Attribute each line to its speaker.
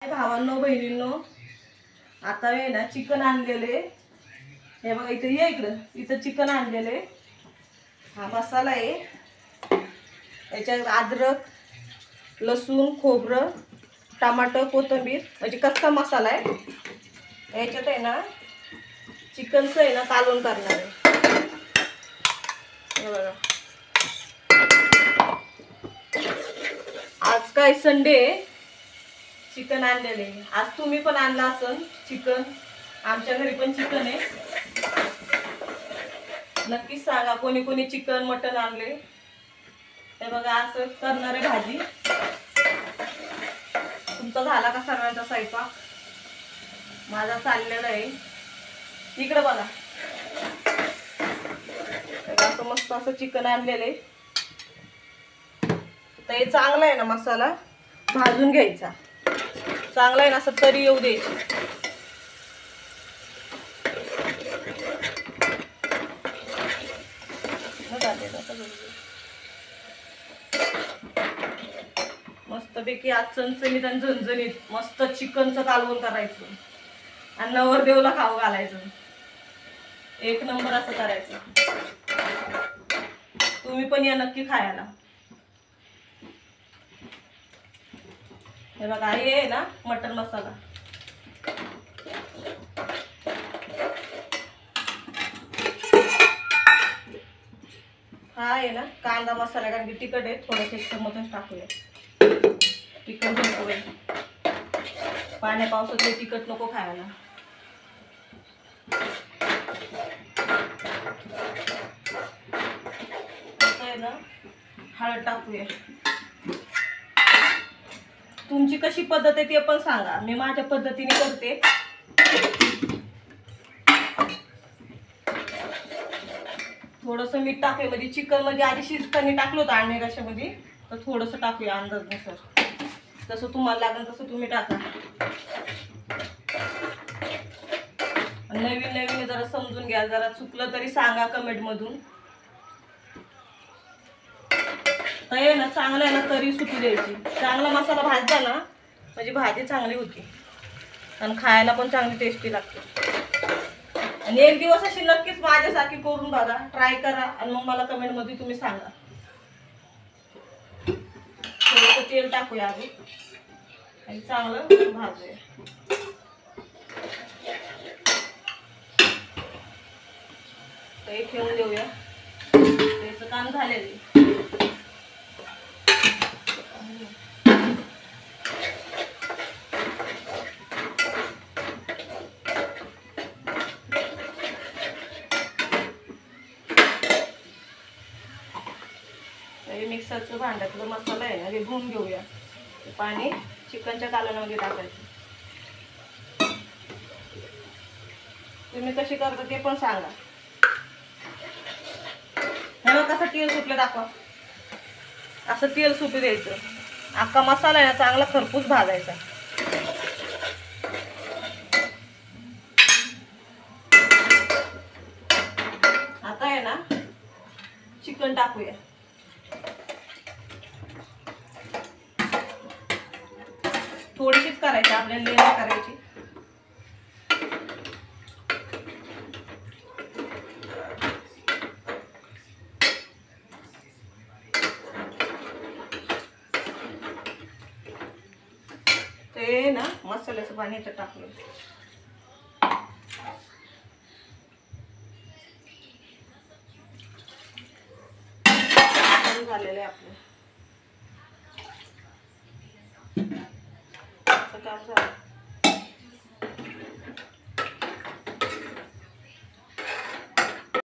Speaker 1: भावांनो बहिणींनो, आता आहे ना चिकन आणलेले. हे बघा इथे ये इकडं, इथं चिकन आणलेले. हा मसाला आहे. याच्यात अद्रक, लसूण, खोबरं, टमाटर, कोथिंबीर म्हणजे कच्चा मसाला आहे. याच्यात आहे ना चिकनचं आहे ना कालवण करणार आहे. हे बघा, आज काय संडे आहे, चिकन आणलेले. आज तुम्ही पण आणला असन चिकन, आमच्या घरी पण चिकन आहे. नक्कीच सांगा कोणी कोणी चिकन मटन आणले. हे बघा असं करणार आहे भाजी. तुमचा झाला का सगळ्यांचा स्वयंपाक? माझा चाललेला आहे. इकडे बघा, असं मस्त असं चिकन आणलेले. तर हे चांगलं आहे ना, मसाला भाजून घ्यायचा. चांगला आहे ना, असं तरी येऊ द्यायची. मस्तपैकी आज चणचणीत आणि झणझणीत मस्त चिकनचं कालवण करायचं आणि नवरदेवला खाऊ घालायचं. एक नंबर असं करायचं. तुम्ही पण या नक्की खायला. हे बघा, हे आहे ना मटन मसाला. हा आहे ना कांदा मसाला, कारण की तिखट आहे. थोडंसं एक चमचच टाकूया. तिखट नको बाई, पाण्या पावसात तिखट नको खायला. आता आहे ना हळद टाकूया. तुमची कशी पद्धत आहे ते पण सांगा. मी माझ्या पद्धतीने करते. थोडंसं मीठ टाकूया, म्हणजे चिकन मध्ये आधी शिजताना टाकलं होतं आणि रश्यामध्ये, तर थोडंसं टाकूया अंदाजानुसार. जसं तुम्हाला लागेल तसं तुम्ही टाका. नवीन नवीन जरा समजून घ्या. जरा चुकलं तरी सांगा कमेंट मधून. तर आहे ना चांगला आहे ना तरी सुटू द्यायची. चांगला मसाला भाजला ना म्हणजे भाजी चांगली होती आणि खायला पण चांगली टेस्टी लागते. आणि एक दिवस अशी नक्कीच माझ्यासारखी करून बघा, ट्राय करा आणि मग मला कमेंट मध्ये तुम्ही सांगा. थोडंसं तेल टाकूया आधी आणि चांगलं भाजूया. ते ठेवून देऊया. त्याचं काम झालेलं आहे. मिक्सरचं भांड्यातलं मसाला आहे ना ते धुवून घेऊया. पाणी चिकनच्या कालवणामध्ये टाकायचं. तुम्ही कशी करता ते पण सांगा. हे कसं तेल सुटलं दाखवा. असं तेल सुटू द्यायचं. अख्खा मसाला आहे ना चांगला खरपूस भाजायचा. आता आहे ना चिकन टाकूया. थोडीशीच करायची, आपल्याला लेयर करायची. ते ना मसाल्याचं पाणी याच्यात टाकलं. झालेलं आहे आपलं काम झालं.